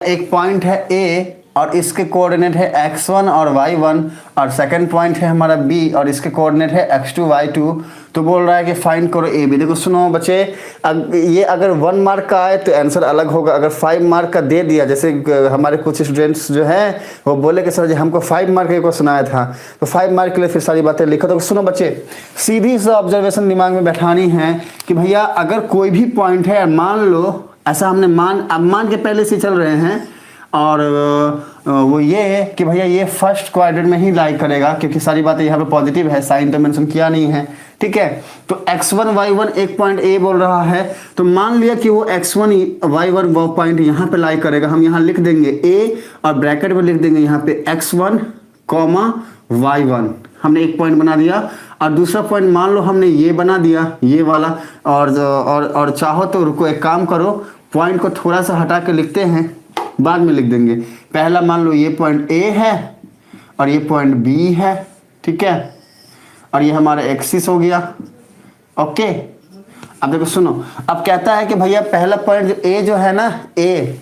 एक पॉइंट है ए और इसके कोऑर्डिनेट है x1 और y1 और सेकंड पॉइंट है हमारा b और इसके कोऑर्डिनेट है x2 y2। तो बोल रहा है कि फाइंड करो ए बी। देखो सुनो बच्चे, ये अगर 1 मार्क का आए तो आंसर अलग होगा। अगर 5 मार्क का दे दिया, जैसे हमारे कुछ स्टूडेंट्स जो हैं वो बोले कि सर जी हमको 5 मार्क का क्वेश्चन आया था, तो 5 मार्क के लिए फिर सारी बातें लिखो। तो सुनो बच्चे, सीधी सा ऑब्जर्वेशन दिमाग में बैठानी है कि भैया अगर कोई भी पॉइंट है, मान लो ऐसा हमने मान के पहले से चल रहे हैं, और वो ये है कि भैया ये फर्स्ट क्वाड्रेंट में ही लाई करेगा, क्योंकि सारी बातें यहाँ पे पॉजिटिव है, साइन तो मेंशन किया नहीं है, ठीक है। तो x1 y1 एक पॉइंट ए बोल रहा है, तो मान लिया कि वो x1 y1 वो पॉइंट यहाँ पे लाई करेगा। हम यहाँ लिख देंगे a और ब्रैकेट में लिख देंगे यहाँ पे x1 y1। हमने एक पॉइंट बना दिया। और दूसरा पॉइंट मान लो हमने ये बना दिया, ये वाला। और चाहो तो रुको, एक काम करो, पॉइंट को थोड़ा सा हटा के लिखते हैं, बाद में लिख देंगे। पहला मान लो ये पॉइंट ए है और ये पॉइंट बी है, ठीक है, और ये हमारा एक्सिस हो गया, ओके। अब देखो सुनो, अब कहता है कि भैया पहला पॉइंट ए जो है ना, ए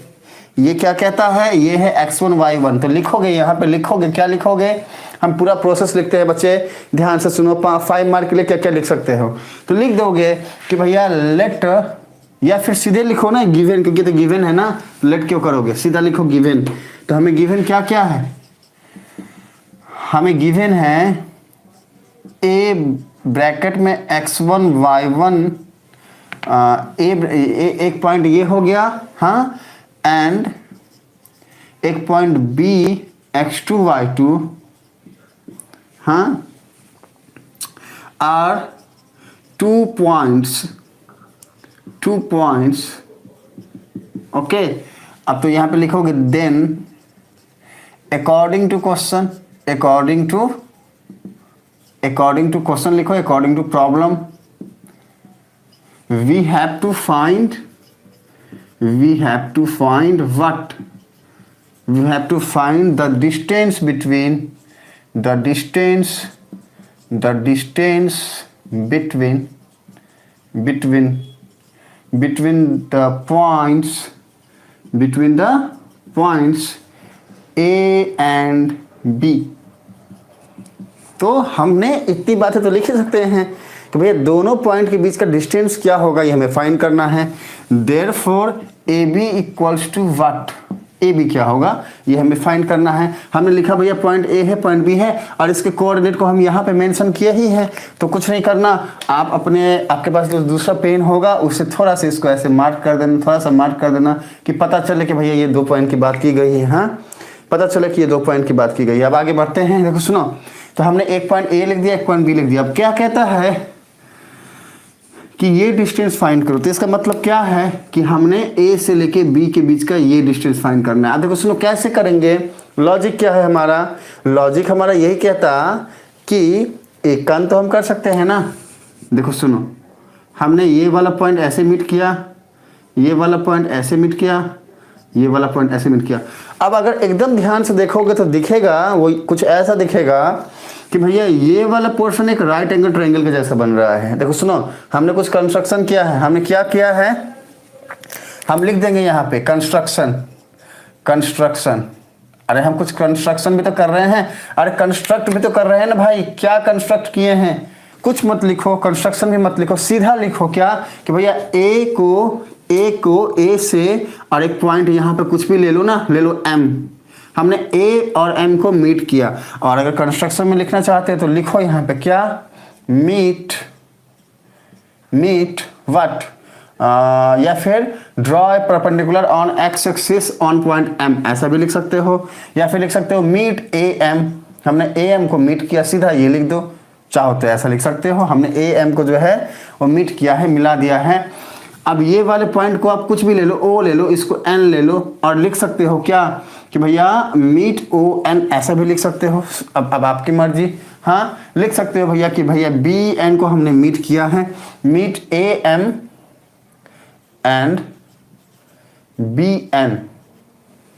ये क्या कहता है, ये है x1 y1। तो लिखोगे यहाँ पे, लिखोगे क्या लिखोगे, हम पूरा प्रोसेस लिखते हैं बच्चे, ध्यान से सुनो। 5 मार्क के लिए क्या क्या लिख सकते हो, तो लिख दोगे कि भैया लेट, या फिर सीधे लिखो ना गिवन, क्योंकि तो गिवन है ना, लेट क्यों करोगे, सीधा लिखो गिवन। तो हमें गिवन क्या क्या है, हमें गिवन है ए ब्रैकेट में x1 y1, एक पॉइंट ये हो गया, हाँ, एंड एक पॉइंट b x2 y2, हाँ, और 2 पॉइंट्स, ओके। अब तो यहाँ पे लिखोगे then according to question, according to question लिखो, according to problem, we have to find what, we have to find the distance between the points A and B। तो हमने इतनी बातें तो लिख ही सकते हैं कि भैया दोनों पॉइंट के बीच का डिस्टेंस क्या होगा, ये हमें फाइंड करना है। Therefore AB equals to what, AB क्या होगा ये हमें फाइंड करना है। हमने लिखा भैया पॉइंट A है, पॉइंट B है, और इसके कोऑर्डिनेट को हम यहाँ पे मेंशन किया ही है। तो कुछ नहीं करना, आप आपके पास जो दूसरा पेन होगा उससे थोड़ा सा इसको ऐसे मार्क कर देना, थोड़ा सा मार्क कर देना, कि पता चले कि भैया ये 2 पॉइंट की बात की गई है, हाँ, पता चले कि ये 2 पॉइंट की बात की गई है। अब आगे बढ़ते हैं। देखो सुनो, तो हमने एक पॉइंट ए लिख दिया, एक पॉइंट बी लिख दिया। अब क्या कहता है कि ये डिस्टेंस फाइंड करो। तो इसका मतलब क्या है कि हमने ए से लेके बी के बीच का ये डिस्टेंस फाइंड करना है। अब देखो सुनो, कैसे करेंगे, लॉजिक क्या है हमारा, लॉजिक हमारा यही कहता कि एक काम तो हम कर सकते हैं ना। देखो सुनो, हमने ये वाला पॉइंट ऐसे मीट किया, ये वाला पॉइंट ऐसे मीट किया, ये वाला पॉइंट ऐसे मीट किया। अब अगर एकदम ध्यान से देखोगे तो दिखेगा, वो कुछ ऐसा दिखेगा कि भैया ये वाला पोर्शन एक राइट एंगल ट्रायंगल के जैसा बन रहा है। देखो सुनो, हमने कुछ कंस्ट्रक्शन किया है। हमने क्या किया है, हम लिख देंगे यहाँ पे कंस्ट्रक्शन। अरे हम कुछ कंस्ट्रक्शन भी तो कर रहे हैं, अरे कंस्ट्रक्ट भी तो कर रहे हैं ना भाई। क्या कंस्ट्रक्ट किए हैं, कुछ मत लिखो, कंस्ट्रक्शन भी मत लिखो, सीधा लिखो क्या कि भैया ए को ए से, और एक पॉइंट यहाँ पे कुछ भी ले लो ना, ले लो M। हमने ए और एम को मीट किया। और अगर कंस्ट्रक्शन में लिखना चाहते हैं तो लिखो यहाँ पे क्या, मीट व्हाट, या फिर draw a perpendicular on X axis on point M, ऐसा भी लिख सकते हो। या फिर लिख सकते हो मीट ए एम, हमने ए एम को मीट किया, सीधा ये लिख दो। चाहो तो ऐसा लिख सकते हो, हमने ए एम को जो है वो मीट किया है, मिला दिया है। अब ये वाले पॉइंट को आप कुछ भी ले लो, ओ ले लो, इसको एन ले लो, और लिख सकते हो क्या कि भैया मीट ओ एन, ऐसा भी लिख सकते हो। अब आपकी मर्जी, हाँ, लिख सकते हो भैया कि भैया बी एन को हमने मीट किया है, meet A M and B N,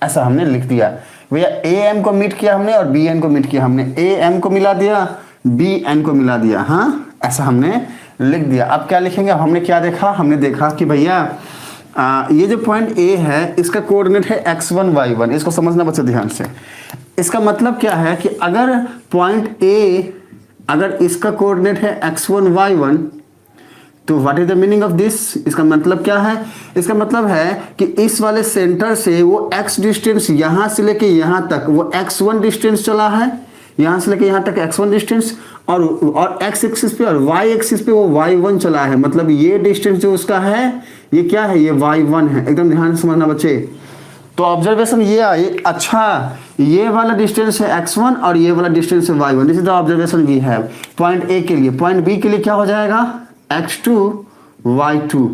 ऐसा हमने लिख दिया। भैया ए एम को मीट किया हमने और बी एन को मीट किया हमने, ए एम को मिला दिया, बी एन को मिला दिया, हाँ, ऐसा हमने लिख दिया। अब क्या लिखेंगे, अब हमने क्या देखा, हमने देखा कि भैया ये जो पॉइंट ए है इसका कोऑर्डिनेट है x1 y1, इसको समझना बच्चे ध्यान से। इसका मतलब क्या है कि अगर पॉइंट ए अगर इसका कोऑर्डिनेट है x1 y1 तो what is the meaning of this, इसका मतलब क्या है, इसका मतलब है कि इस वाले सेंटर से वो x डिस्टेंस यहां से लेके यहां तक वो x1 डिस्टेंस चला है, यहां से लेके यहां तक x1 डिस्टेंस, और x एक्सिस पे और y एक्सिस पे वो y1 चला है। मतलब ये डिस्टेंस जो उसका है ये क्या है, ये y1 है। एकदम ध्यान से समझना बच्चे। तो ऑब्जर्वेशन ये आई, अच्छा ये वाला डिस्टेंस है x1 और ये वाला डिस्टेंस है y1, this is the observation we have point A के लिए। पॉइंट बी के लिए क्या हो जाएगा, x2 y2।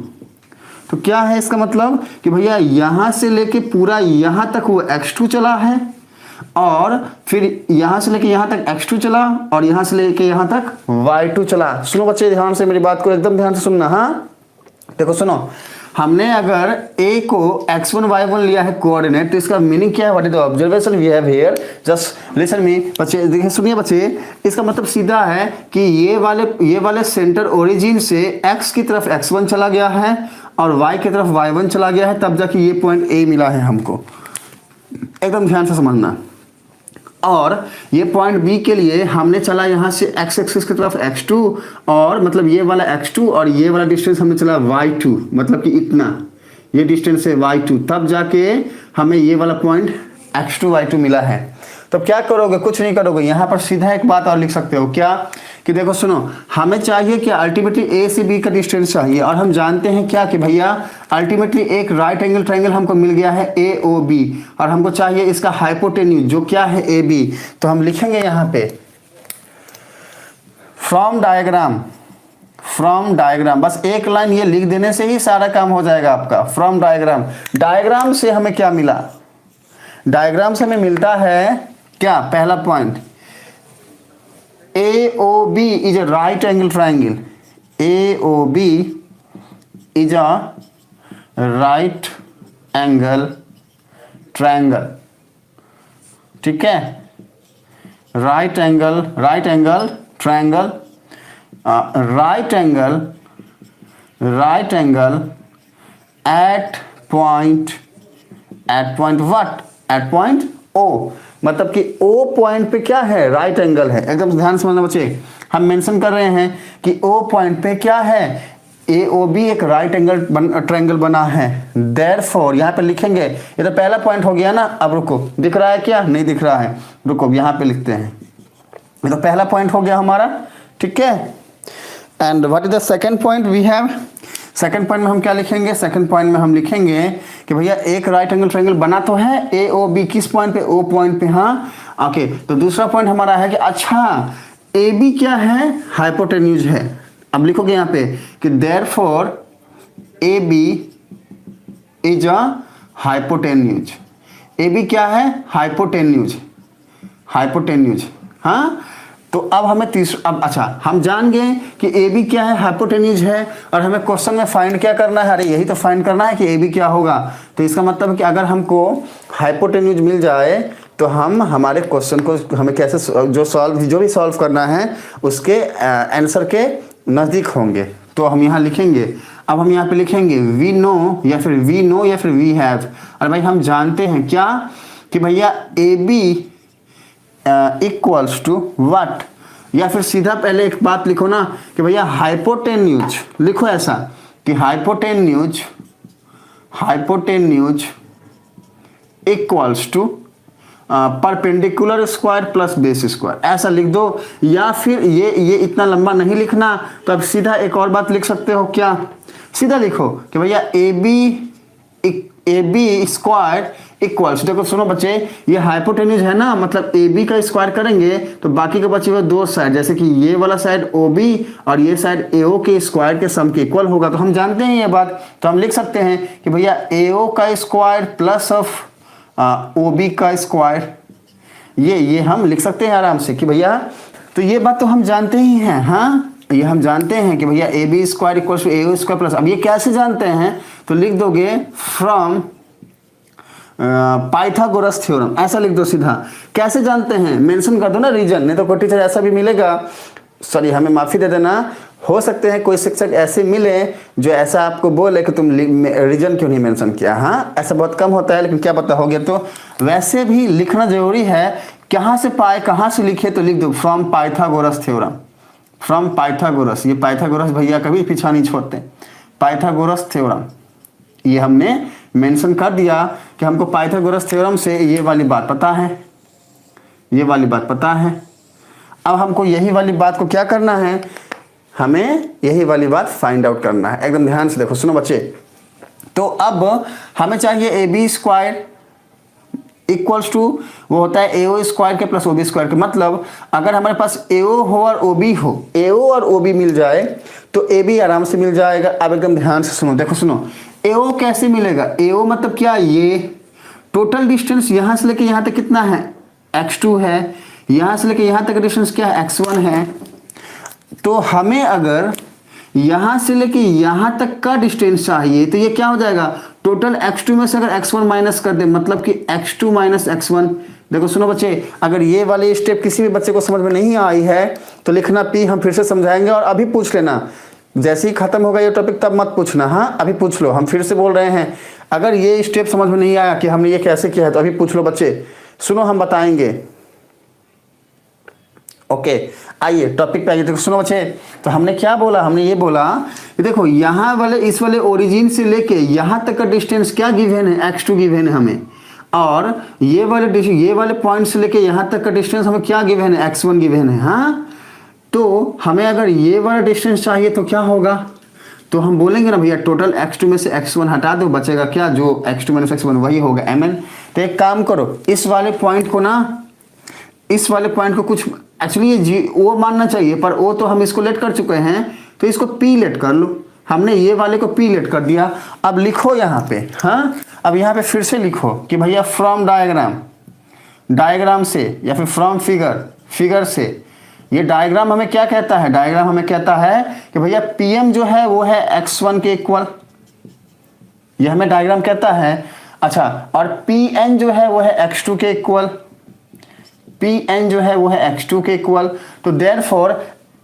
तो क्या है इसका मतलब कि भैया यहां से लेके पूरा यहां तक वो x2 चला है, और फिर यहां से लेके यहां तक x2 चला, और यहां से लेके यहां तक y2 चला। सुनो बच्चे ध्यान से, मेरी बात को एकदम ध्यान से सुनना। हाँ देखो सुनो, हमने अगर a को x1 y1 लिया है कोऑर्डिनेट, तो इसका मीनिंग क्या है, what is the observation we have here, just listen me बच्चे, देखिए सुनिए बच्चे। इसका मतलब सीधा है कि ये वाले सेंटर ओरिजिन से x की तरफ x1 चला गया है और y की तरफ y1 चला गया है, तब जाके ये पॉइंट a मिला है हमको। एकदम ध्यान से समझना। और ये पॉइंट बी के लिए हमने चला यहाँ से x एक्सिस की तरफ x2, और मतलब ये वाला x2 और ये वाला डिस्टेंस हमने चला y2, मतलब कि इतना ये डिस्टेंस है y2, तब जाके हमें ये वाला पॉइंट x2 y2 मिला है। तो क्या करोगे, कुछ नहीं करोगे, यहाँ पर सीधा एक बात और लिख सकते हो, क्या कि देखो सुनो, हमें चाहिए कि अल्टीमेटली ए से बी का डिस्टेंस चाहिए, और हम जानते हैं क्या कि भैया अल्टीमेटली एक राइट एंगल ट्रायंगल हमको मिल गया है AOB, और हमको चाहिए इसका हाइपोटेन्यूज जो क्या है AB। तो हम लिखेंगे यहाँ पे फ्रॉम डायग्राम, बस एक लाइन ये लिख देने से ही सारा काम हो जाएगा आपका। फ्रॉम डायग्राम से हमें क्या मिला, डायग्राम से हमें मिलता है क्या, पहला point AOB is a right angle triangle, AOB is a right angle triangle, ठीक है, right angle triangle, right angle at point what, at point O, मतलब कि O पॉइंट पे क्या है, राइट एंगल है। एकदम ध्यान समझना बच्चे, हम मेंशन कर रहे हैं कि O पॉइंट पे क्या है, AOB एक राइट एंगल ट्रायंगल बना है। देयरफॉर यहाँ पे लिखेंगे, ये तो पहला पॉइंट हो गया ना। अब रुको, दिख रहा है क्या, नहीं दिख रहा है, रुको यहाँ पे लिखते हैं, ये तो पहला पॉइंट हो गया हमारा, ठीक है। And what is the second point we have, second point में हम क्या लिखेंगे, सेकंड पॉइंट में हम लिखेंगे कि भैया एक राइट एंगल ट्रायंगल बना तो है AOB, किस पॉइंट पे, O पॉइंट पे। हाँ ओके, तो दूसरा पॉइंट हमारा है कि अच्छा AB क्या है, हाइपोटेन्यूज है। अब लिखोगे यहाँ पे कि therefore AB is a hypotenuse, AB क्या है, हाइपोटेन्यूज। हाँ तो अब हमें अब अच्छा हम जान गए कि AB क्या है, हाइपोटेन्यूज है, और हमें क्वेश्चन में फाइंड क्या करना है, अरे यही तो फाइंड करना है कि AB क्या होगा। तो इसका मतलब है कि अगर हमको हाइपोटेन्यूज मिल जाए तो हम हमारे क्वेश्चन को हमें कैसे जो भी सॉल्व करना है उसके आंसर के नज़दीक होंगे। तो हम यहाँ लिखेंगे, अब हम यहाँ पे लिखेंगे वी नो या फिर वी हैव। और भाई हम जानते हैं क्या कि भैया AB इक्वल्स टू व्हाट, या फिर सीधा पहले एक बात लिखो ना कि भैया हाइपोटेन्यूज, लिखो ऐसा कि hypotenuse equals to perpendicular square plus base square, ऐसा लिख दो। या फिर ये इतना लंबा नहीं लिखना, तो अब सीधा एक और बात लिख सकते हो, क्या, सीधा लिखो कि भैया AB स्क्वायर इक्वल्स, देखो सुनो बच्चे, ये हाइपोटेन्यूज है ना, मतलब AB का स्क्वायर करेंगे तो बाकी के बचे हुए दो साइड, जैसे कि ये वाला साइड OB और ये साइड AO के स्क्वायर के सम के इक्वल होगा। तो हम जानते हैं ये बात, तो हम लिख सकते हैं कि भैया AO का स्क्वायर प्लस ऑफ OB का स्क्वायर, ये हम लिख सकते हैं आराम से कि भैया, तो ये बात तो हम जानते ही हैं। हाँ ये हम जानते हैं कि भैया AB square equals to AO square plus, अब ये कैसे जानते हैं, तो लिख दोगे फ्रॉम पाइथागोरस थ्योरम, ऐसा लिख दो सीधा। कैसे जानते हैं, मेंशन कर दो ना रीजन, नहीं तो कोई टीचर ऐसा भी मिलेगा, सॉरी हमें माफी दे देना, हो सकते हैं कोई शिक्षक ऐसे मिले जो ऐसा आपको बोले कि तुम रीजन क्यों नहीं मेंशन किया। हाँ, ऐसा बहुत कम होता है, लेकिन क्या पता हो गया। तो वैसे भी लिखना जरूरी है। कहाँ से पाए, कहाँ से लिखे, तो लिख दो from Pythagoras theorem, from Pythagoras. ये पाइथागोरस भैया कभी पीछा नहीं छोड़ते। पाइथागोरस थ्योरम ये हमने मेंशन कर दिया कि हमको पाइथागोरस थ्योरम से ये वाली बात पता है, ये वाली बात पता है। अब हमको यही वाली बात को क्या करना है, हमें यही वाली बात फाइंड आउट करना है। एकदम ध्यान से देखो, सुनो बच्चे। तो अब हमें चाहिए A B square equals to वो होता है AO स्क्वायर के प्लस OB स्क्वायर के। मतलब अगर हमारे पास AO हो और OB हो, AO और OB मिल जाए तो AB आराम से मिल जाएगा। अब एकदम ध्यान से सुनो, देखो सुनो, AO कैसे मिलेगा। AO मतलब क्या, ये टोटल डिस्टेंस यहाँ से लेके यहाँ तक कितना है, x2 है। यहाँ से लेके यहाँ तक डिस्टेंस क्या है, x1 है। तो हमें अगर यहाँ से लेके यहाँ तक का डिस्टेंस चाहिए तो ये क्या हो जाएगा, टोटल x2 में से अगर x1 माइनस कर दे, मतलब कि x2 माइनस x1। देखो सुनो बच्चे, अगर ये वाली स्टेप किसी भी बच्चे को समझ में नहीं आई है तो लिखना P, हम फिर से समझाएंगे। और अभी पूछ लेना, जैसे ही खत्म होगा ये टॉपिक तब मत पूछना। हाँ, अभी पूछ लो। हम फिर से बोल रहे हैं, अगर ये स्टेप समझ में नहीं आया कि हमने ये कैसे किया है तो अभी पूछ लो बच्चे। सुनो, हम बताएंगे। ओके, आइए टॉपिक पे आइए। देखो सुनो बच्चे, तो हमने क्या बोला, हमने ये बोला कि देखो यहाँ वाले इस वाले ओरिजिन से लेके यहाँ तक का डिस्टेंस क्या गिवन है, x2 गिवन है हमें। और ये वाले पॉइंट से लेके यहाँ तक का डिस्टेंस हमें क्या गिवन है, x1 गिवन है। हाँ, तो हमें अगर ये वाला डिस्टेंस चाहिए तो क्या होगा, तो हम बोलेंगे ना भैया टोटल x2 में से x1 हटा दो, बचेगा क्या, जो x2 माइनस x1 वही होगा mn। तो एक काम करो, इस वाले पॉइंट को ना, इस वाले पॉइंट को कुछ एक्चुअली ये O मानना चाहिए, पर O तो हम इसको लेट कर चुके हैं तो इसको P लेट कर लो। हमने ये वाले को P लेट कर दिया। अब लिखो यहाँ पे, हाँ, अब यहाँ पे फिर से लिखो कि भैया फ्रॉम डायग्राम से या फिर फ्रॉम फिगर से। ये डायग्राम हमें क्या कहता है, डायग्राम हमें कहता है कि भैया PM जो है वो है x1 के इक्वल, ये हमें डायग्राम कहता है। अच्छा, और PN जो है वो है x2 के इक्वल, Pn जो है वो है x2 के इक्वल। तो देयरफॉर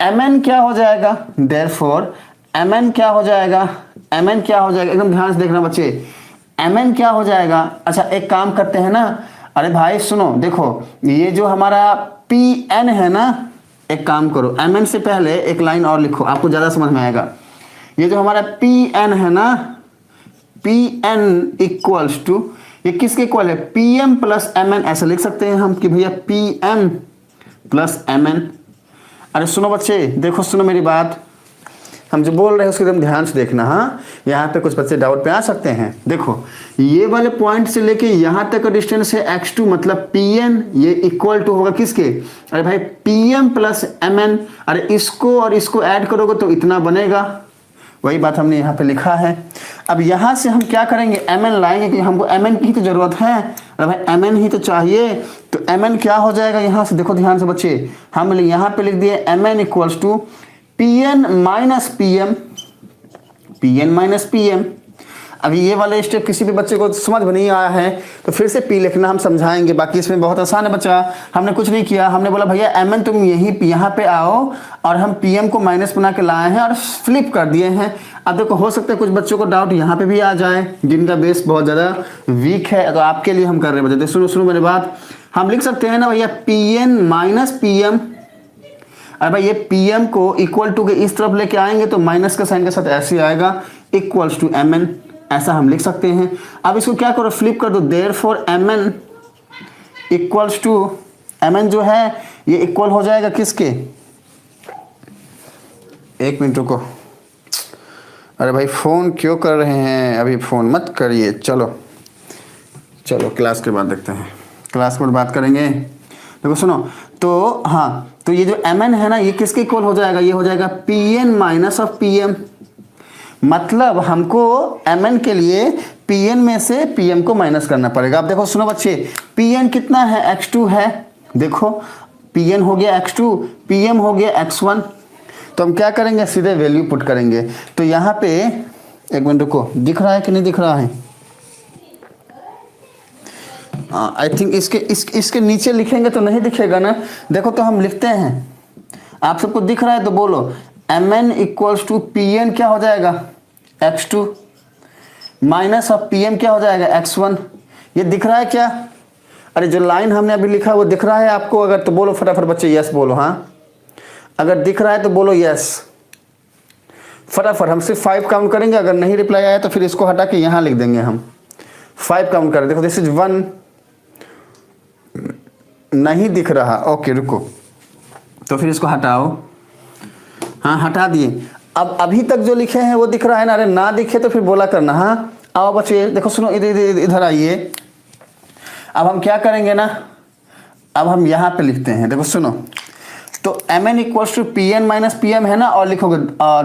Mn क्या हो जाएगा, देयरफॉर Mn क्या हो जाएगा, Mn क्या हो जाएगा, एकदम ध्यान से देखना बच्चे, Mn क्या हो जाएगा। अच्छा, एक काम करते हैं ना, अरे भाई सुनो, देखो ये जो हमारा Pn है ना, एक काम करो, Mn से पहले एक लाइन और लिखो, आपको ज़्यादा समझ में आएगा। ये जो हमारा Pn है ना, Pn इक्वल्स टू, ये किसके इक्वल है, PM प्लस Mn। ऐसा लिख सकते हैं हम कि भैया PM प्लस Mn। अरे सुनो बच्चे, देखो सुनो मेरी बात, हम जो बोल रहे हैं उसको एकदम ध्यान से देखना। हाँ, यहाँ पे कुछ बच्चे डाउट पे आ सकते हैं। देखो ये वाले पॉइंट से लेके यहाँ तक का डिस्टेंस है x2, मतलब Pn, ये इक्वल टू होगा किसके, अरे भाई PM प्लस Mn। अरे इसको और इसको ऐड करोगे तो इतना बनेगा, वही बात हमने यहाँ पे लिखा है। अब यहाँ से हम क्या करेंगे, Mn लाएंगे कि हमको Mn की तो जरूरत है, अरे भाई Mn ही तो चाहिए। तो Mn क्या हो जाएगा, यहाँ से देखो ध्यान से बच्चे, हम यहाँ पे लिख दिए Mn equals to Pn minus PM। अभी ये वाले स्टेप किसी भी बच्चे को समझ में नहीं आया है तो फिर से P लिखना हम समझाएंगे। बाकी इसमें बहुत आसान है बच्चा, हमने कुछ नहीं किया, हमने बोला भैया Mn तुम यहाँ पे आओ, और हम PM को माइनस बना के लाए हैं और फ्लिप कर दिए हैं। अब देखो हो सकता है कुछ बच्चों को डाउट यहाँ पे भी आ जाए जिनका बेस बहुत ज़्यादा वीक है, तो आपके लिए हम कर रहे हैं बच्चे। सुनो मेरी बात, हम लिख सकते हैं ना भैया Pn माइनस PM। अरे भाई ये PM को इक्वल टू के इस तरफ लेके आएंगे तो माइनस का साइन के साथ ऐसे आएगा, इक्वल्स टू Mn, ऐसा हम लिख सकते हैं। अब इसको क्या करो, फ्लिप कर दो, therefore Mn equals to, Mn जो है ये इक्वल हो जाएगा किसके, एक मिनट रुको, अरे भाई फ़ोन क्यों कर रहे हैं, अभी फ़ोन मत करिए, चलो क्लास के बाद देखते हैं, क्लास के बाद बात करेंगे। देखो सुनो, तो हाँ, तो ये जो Mn है ना, ये किसके इक्वल हो जाएगा, ये हो जाएगा Pn माइनस ऑफ PM। मतलब हमको Mn के लिए Pn में से PM को माइनस करना पड़ेगा। अब देखो सुनो बच्चे, Pn कितना है, x2 है, देखो Pn हो गया x2, PM हो गया x1। तो हम क्या करेंगे, सीधे वैल्यू पुट करेंगे। तो यहाँ पे एक मिनट रुको, दिख रहा है कि नहीं दिख रहा है, आई थिंक इसके नीचे लिखेंगे तो नहीं दिखेगा ना। देखो तो हम लिखते हैं, आप सबको दिख रहा है तो बोलो, M N equals to P N क्या हो जाएगा x2 minus of P M क्या हो जाएगा x1। ये दिख रहा है क्या? अरे जो लाइन हमने अभी लिखा वो दिख रहा है आपको? अगर तो बोलो फटाफट बच्चे यस बोलो। हाँ अगर दिख रहा है तो बोलो यस फटाफट। हम सिर्फ 5 काउंट करेंगे, अगर नहीं रिप्लाई आया तो फिर इसको हटा के यहाँ लिख देंगे हम। 5 काउंट करें। देखो दिस इज 1, नहीं दिख रहा, ओके रुको, तो फिर इसको हटाओ। हाँ हटा दिए। अब अभी तक जो लिखे हैं वो दिख रहा है ना? अरे ना दिखे तो फिर बोला करना। हाँ आओ बच्चे देखो सुनो, इधर आइए। अब हम क्या करेंगे ना, अब हम यहाँ पे लिखते हैं। देखो सुनो, तो M N equals to P N minus P M है ना, और लिखोगे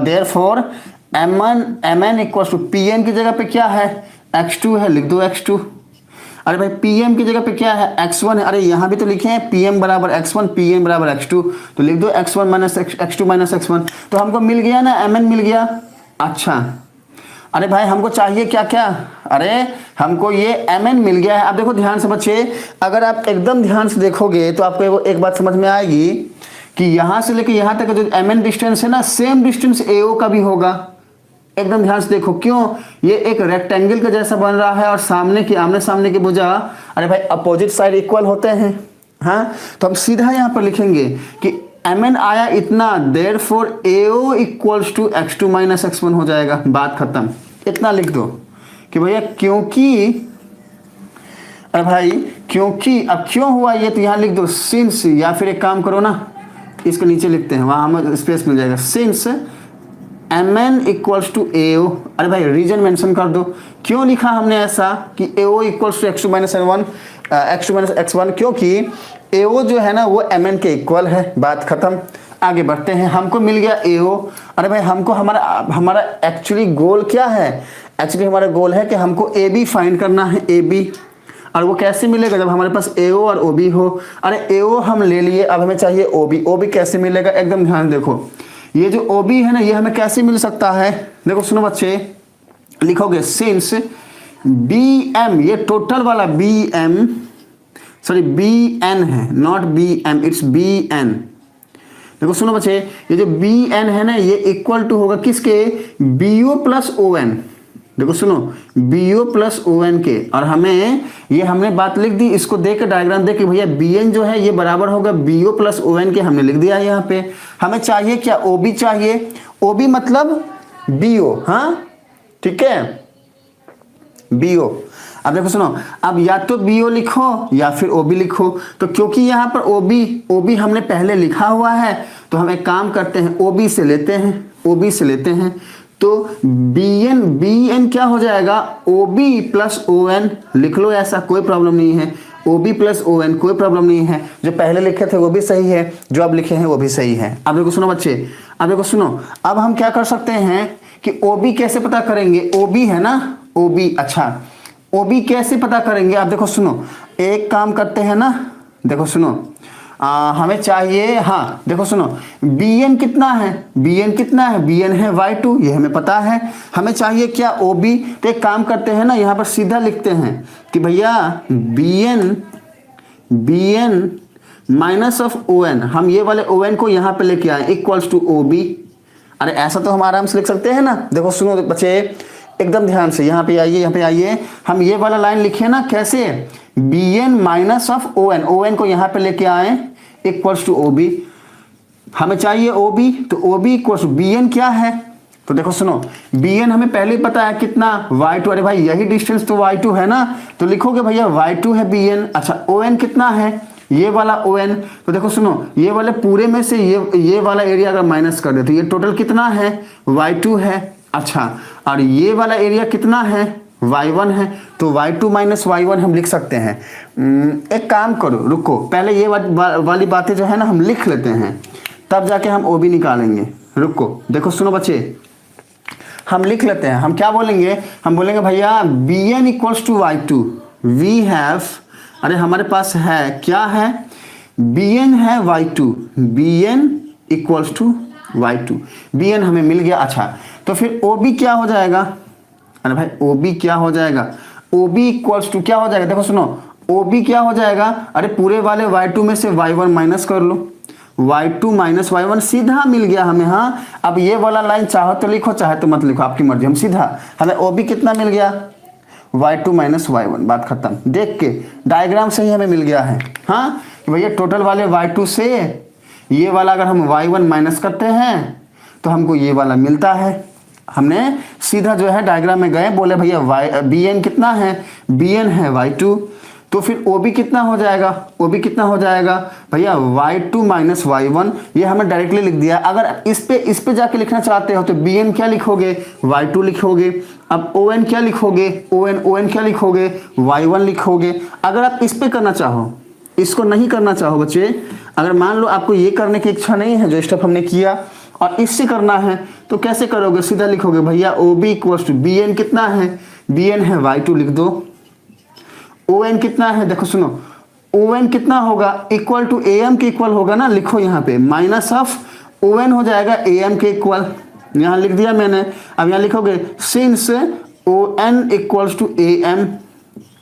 therefore M N equals to P N की जगह पे क्या है x2 है, लिख दो x2। अरे भाई पी एम की जगह पे क्या है x1 है। अरे यहाँ भी तो लिखे हैं पी एम बराबर x1 पी एम बराबर x2, तो लिख दो x1 minus x2 minus x1। तो हमको मिल गया ना एम एन मिल गया। अच्छा अरे भाई हमको चाहिए क्या क्या, अरे हमको ये एम एन मिल गया है। अब देखो ध्यान से बच्चे, अगर आप एकदम ध्यान से देखोगे तो आपको एक बात समझ में आएगी कि यहाँ से लेके यहाँ तक जो एम एन डिस्टेंस है ना, सेम डिस्टेंस एओ का भी होगा। एकदम ध्यान से देखो, क्यों? ये एक रेक्टेंगल का जैसा बन रहा है और सामने की आमने सामने की भुजा, अरे भाई अपोजिट साइड इक्वल होते हैं। हाँ तो हम सीधा यहाँ पर लिखेंगे कि एम एन आया इतना, therefore AO equals to x2 minus x1 हो जाएगा। बात खत्म। इतना लिख दो कि भैया क्योंकि, अरे भाई क्योंकि, अब क्यों हुआ ये तो यहाँ लिख दो सिंस, या फिर एक काम करो ना इसके नीचे लिखते हैं, वहाँ हमें स्पेस मिल जाएगा। Since M N equals to AO, अरे भाई रीजन मेंशन कर दो। क्यों लिखा हमने ऐसा कि AO equals to x2 minus x2 minus x1, क्योंकि एओ जो है ना वो एम एन के इक्वल है। बात खत्म। आगे बढ़ते हैं। हमको मिल गया एओ। अरे भाई हमको हमारा एक्चुअली गोल क्या है? एक्चुअली हमारा गोल है कि हमको ए बी फाइंड करना है, ए बी। और वो कैसे मिलेगा? जब हमारे पास एओ और ओ बी हो। अरे एओ हम ले लिए, अब हमें चाहिए ओ बी। ओ बी कैसे मिलेगा? एकदम ध्यान देखो, ये जो ओ बी है ना, ये हमें कैसे मिल सकता है? देखो सुनो बच्चे, लिखोगे सिंस बी एम, ये टोटल वाला B M, sorry B N है, not B M, it's B N. देखो सुनो बच्चे, ये जो बी एन है ना, ये इक्वल टू होगा किसके? B O plus O N. देखो सुनो, B O plus O N के, और हमें ये हमने बात लिख दी, इसको देख के डायग्राम देख के भैया बी एन जो है ये बराबर होगा B O plus O N के, हमने लिख दिया है यहाँ पे। हमें चाहिए क्या? ओ बी चाहिए। ओ बी मतलब बी ओ। हाँ ठीक है, बी ओ। अब देखो सुनो, अब या तो बी ओ लिखो या फिर ओ बी लिखो। तो क्योंकि यहाँ पर ओ बी हमने पहले लिखा हुआ है, तो हम एक काम करते हैं, ओ बी से लेते हैं, ओ बी से लेते हैं। तो बी एन क्या हो जाएगा? O B plus O N. लिख लो ऐसा, कोई प्रॉब्लम नहीं है। O B plus O N, कोई प्रॉब्लम नहीं है। जो पहले लिखे थे वो भी सही है, जो अब लिखे हैं वो भी सही है। अब देखो सुनो बच्चे, अब देखो सुनो, अब हम क्या कर सकते हैं कि ओ बी कैसे पता करेंगे? ओ बी है ना, ओ बी। अच्छा ओ बी कैसे पता करेंगे? अब देखो सुनो, एक काम करते हैं ना, देखो सुनो, हमें चाहिए, हाँ देखो सुनो, बी एन कितना है? बी एन कितना है? बी एन है y2, ये हमें पता है। हमें चाहिए क्या? O B. तो एक काम करते हैं ना, यहाँ पर सीधा लिखते हैं कि भैया B N minus of O N, हम ये वाले ओ एन को यहाँ पे लेके आए, इक्वल्स टू ओ बी। अरे ऐसा तो हम आराम से लिख सकते हैं ना। देखो सुनो बच्चे, एकदम ध्यान से यहाँ पे आइए, यहाँ पे आइए। हम ये वाला लाइन लिखे ना, कैसे? B N minus of O N, O N को यहाँ पे लेके आए, इक्वल्स टू ओ बी। हमें चाहिए ओ बी, तो O B equals to B N क्या है? तो देखो सुनो, बी एन हमें पहले ही पता है कितना, y2। अरे भाई यही डिस्टेंस तो y2 है ना, तो लिखोगे भैया y2 है बी एन। अच्छा ओ एन कितना है? ये वाला ओ एन। तो देखो सुनो, ये वाले पूरे में से ये वाला एरिया अगर माइनस कर दे तो ये टोटल कितना है? y2 है। अच्छा और ये वाला एरिया कितना है? y1 है। तो y2 माइनस y1 हम लिख सकते हैं। एक काम करो, रुको, पहले ये वाली बातें जो है ना हम लिख लेते हैं, तब जाके हम ओ बी निकालेंगे। रुको देखो सुनो बच्चे, हम लिख लेते हैं। हम क्या बोलेंगे? हम बोलेंगे भैया B N equals to y2, we have, अरे हमारे पास है क्या है? बी एन है y2, B N equals to y2, B N हमें मिल गया। अच्छा तो फिर ओ बी क्या हो जाएगा? अरे भाई ओ बी क्या हो जाएगा? ओ बी इक्वल्स टू क्या हो जाएगा? देखो सुनो, ओ बी क्या हो जाएगा? अरे पूरे वाले y2 में से y1 माइनस कर लो, y2 माइनस y1 सीधा मिल गया हमें। हाँ, अब ये वाला लाइन चाहो तो लिखो चाहे तो मत लिखो, आपकी मर्जी। हम सीधा हमें OB कितना मिल गया, y2 माइनस y1, बात खत्म। देख के डायग्राम से ही हमें मिल गया है। हाँ कि भैया टोटल वाले y2 से ये वाला अगर हम y1 माइनस करते हैं तो हमको ये वाला मिलता है। हमने सीधा जो है डायग्राम में गए, बोले भैया bn कितना है, bn है y2, तो फिर OB कितना हो जाएगा, OB कितना हो जाएगा भैया y2 माइनस y1, ये हमें डायरेक्टली लिख दिया। अगर इस पे जाके लिखना चाहते हो तो bn क्या लिखोगे, y2 लिखोगे। अब on क्या लिखोगे, on क्या लिखोगे, y1 लिखोगे। अगर आप इस पे करना चाहो, इसको नहीं करना चाहो बच्चे, अगर मान लो आपको ये करने की इच्छा नहीं है जो स्टेप हमने किया और इससे करना है, तो कैसे करोगे, सीधा लिखोगे भैया OB इक्वल्स टू bn कितना है, bn है y2 लिख दो। ON कितना है, देखो सुनो, ON कितना होगा, इक्वल टू AM के इक्वल होगा ना, लिखो यहाँ पे माइनस ऑफ ON हो जाएगा AM के इक्वल, यहाँ लिख दिया मैंने। अब यहाँ लिखोगे since ON equals to AM,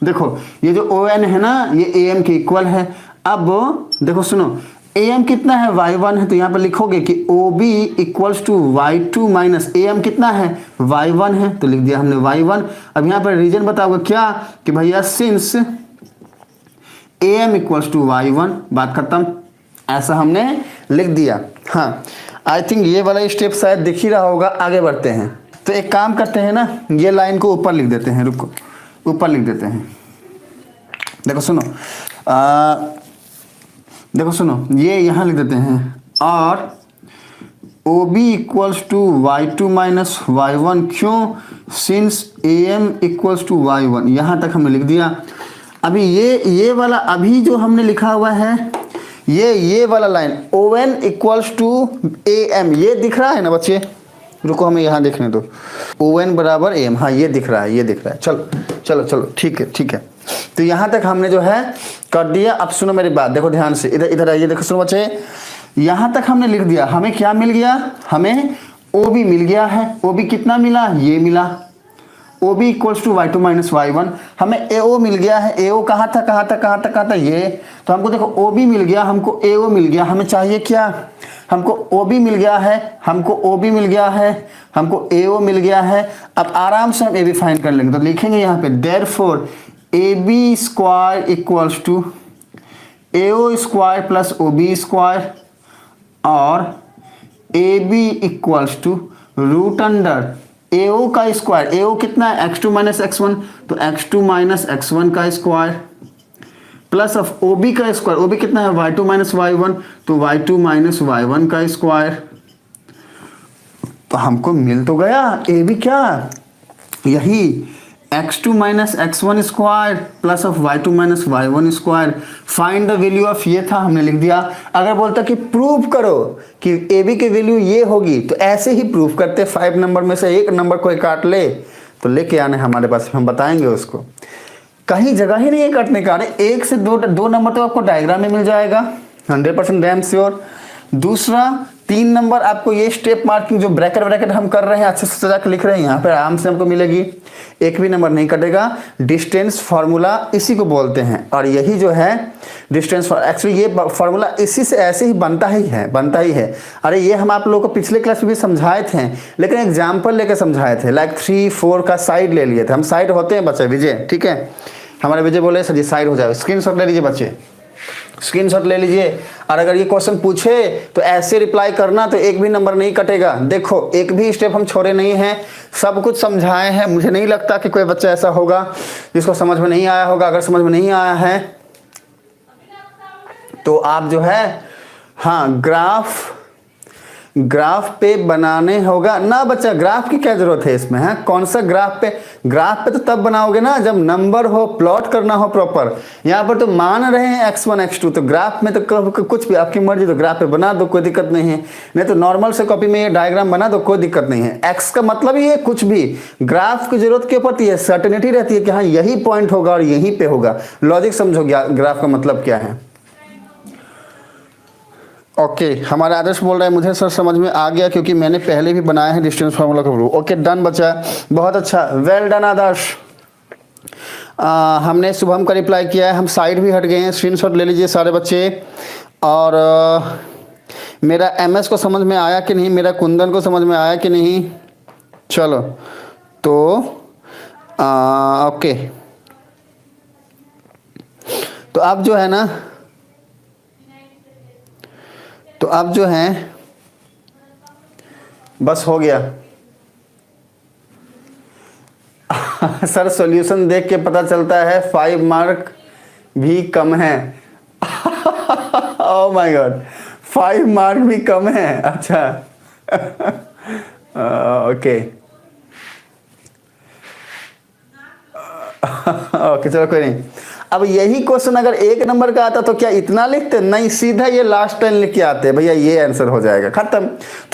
देखो ये जो ON है ना ये AM के इक्वल है। अब देखो सुनो, AM कितना है, y1 है, तो यहाँ पर लिखोगे कि OB equals to y2 minus AM कितना है, y1 है, तो लिख दिया हमने y1। अब यहाँ पर रीजन बताओगे क्या कि भैया since AM equals to y1, बात खत्म, ऐसा हमने लिख दिया। हाँ, आई थिंक ये वाला स्टेप शायद दिख ही रहा होगा। आगे बढ़ते हैं, तो एक काम करते हैं ना, ये लाइन को ऊपर लिख देते हैं, रुको ऊपर लिख देते हैं। देखो सुनो, देखो सुनो, ये यहाँ लिख देते हैं, और OB equals to y2 minus y1, क्यों, since AM equals to y1, यहाँ तक हमने लिख दिया। अभी ये वाला अभी जो हमने लिखा हुआ है, ये वाला line ON equals to AM, ये दिख रहा है ना बच्चे, रुको हमें यहाँ देखने दो, ON बराबर AM, हाँ ये दिख रहा है, ये दिख रहा है। चलो चलो चलो, ठीक है ठीक है, तो यहाँ तक हमने जो है कर दिया। अब सुनो मेरी बात, देखो ध्यान से, इधर इधर आइए, देखो सुनो बच्चे, यहाँ तक हमने लिख दिया। हमें क्या मिल गया, हमें OB मिल गया है। OB कितना मिला, ये मिला, OB equals to y2 minus y1। हमें AO मिल गया है, AO कहाँ था कहाँ था कहाँ था कहाँ था, ये, तो हमको देखो OB मिल गया, हमको AO मिल गया। हमें चाहिए क्या, हमको OB मिल गया है, हमको OB मिल गया है, हमको AO मिल गया है। अब आराम से हम AB फाइंड कर लेंगे, तो लिखेंगे यहाँ पे therefore AB square equals to AO square plus OB square, और AB equals to root under AO का स्क्वायर, AO कितना है x2 माइनस x1, तो x2 माइनस x1 का स्क्वायर, प्लस ऑफ OB का स्क्वायर, OB कितना है y2 माइनस y1, तो y2 माइनस y1 का स्क्वायर। तो हमको मिल तो गया AB क्या, यही x2 minus x1 square plus of y2 minus y1 square. Find the value of, ये था हमने लिख दिया। अगर बोलता कि प्रूव करो कि AB की वैल्यू ये होगी, तो ऐसे ही प्रूव करते, 5 नंबर में से एक नंबर कोई काट ले तो लेके आने हमारे पास, हम बताएंगे उसको। कहीं जगह ही नहीं है काटने का, अरे 1 से 2 नंबर तो आपको डायग्राम में मिल जाएगा, 100% डैम श्योर। दूसरा 3 नंबर आपको ये स्टेप मार्किंग जो ब्रैकेट हम कर रहे हैं अच्छे से सजा के लिख रहे हैं, यहाँ पर आराम से हमको मिलेगी, एक भी नंबर नहीं कटेगा। डिस्टेंस फार्मूला इसी को बोलते हैं, और यही जो है डिस्टेंस, एक्चुअली ये फार्मूला इसी से ऐसे ही बनता ही है। अरे ये हम आप लोगों को पिछले क्लास में भी समझाए थे, लेकिन एग्जाम्पल लेके समझाए थे, लाइक 3, 4 का साइड ले लिए थे हम। साइड होते हैं बच्चे, विजय ठीक है, हमारे विजय बोले सर जी साइड हो जाए, स्क्रीनशॉट ले लीजिए बच्चे, स्क्रीनशॉट ले लीजिए। और अगर ये क्वेश्चन पूछे तो ऐसे रिप्लाई करना, तो एक भी नंबर नहीं कटेगा। देखो एक भी स्टेप हम छोड़े नहीं हैं, सब कुछ समझाए हैं। मुझे नहीं लगता कि कोई बच्चा ऐसा होगा जिसको समझ में नहीं आया होगा। अगर समझ में नहीं आया है तो आप जो है, हाँ, ग्राफ पे बनाने होगा ना बच्चा। ग्राफ की क्या जरूरत है इसमें, है कौन सा ग्राफ पे तो तब बनाओगे ना जब नंबर हो, प्लॉट करना हो प्रॉपर। यहाँ पर तो मान रहे हैं x1 x2, तो ग्राफ में तो कुछ भी आपकी मर्जी, तो ग्राफ पे बना दो, कोई दिक्कत नहीं है। नहीं तो नॉर्मल से कॉपी में ये डायग्राम बना दो, कोई दिक्कत नहीं है। x का मतलब ही है कुछ भी, ग्राफ की जरूरत क्यों पड़ती है, सर्टेनिटी रहती है कि हाँ यही पॉइंट होगा और यहीं पे होगा। लॉजिक समझो ग्राफ का मतलब क्या है। ओके, हमारा आदर्श बोल रहा है मुझे सर समझ में आ गया, क्योंकि मैंने पहले भी बनाया है डिस्टेंस फार्मूला का प्रूफ। ओके डन बच्चा, बहुत अच्छा, वेल डन आदर्श। हमने शुभम का रिप्लाई किया है, हम साइड भी हट गए हैं, स्क्रीनशॉट ले लीजिए सारे बच्चे। और मेरा MS को समझ में आया कि नहीं, मेरा कुंदन को समझ में आया कि नहीं? चलो तो ओके, तो अब जो है ना, तो अब जो है बस हो गया। सर सॉल्यूशन देख के पता चलता है 5 मार्क भी कम है। ओह माय गॉड, 5 मार्क भी कम है, अच्छा। ओके ओके चलो कोई नहीं। अब यही क्वेश्चन अगर 1 नंबर का आता तो क्या इतना लिखते? नहीं, सीधा ये लास्ट लाइन लिख के आते भैया, ये आंसर हो जाएगा, खत्म।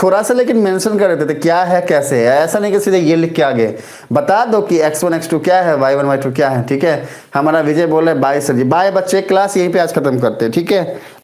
थोड़ा सा लेकिन मेंशन कर देते थे क्या है कैसे है, ऐसा नहीं कि सीधे ये लिख के आगे बता दो कि x1 x2 क्या है, y1 y2 क्या है। ठीक है, हमारा विजय बोल रहे बाय सर जी। बाय बच्चे, क्लास यहीं पे आज खत्म करते हैं, ठीक है।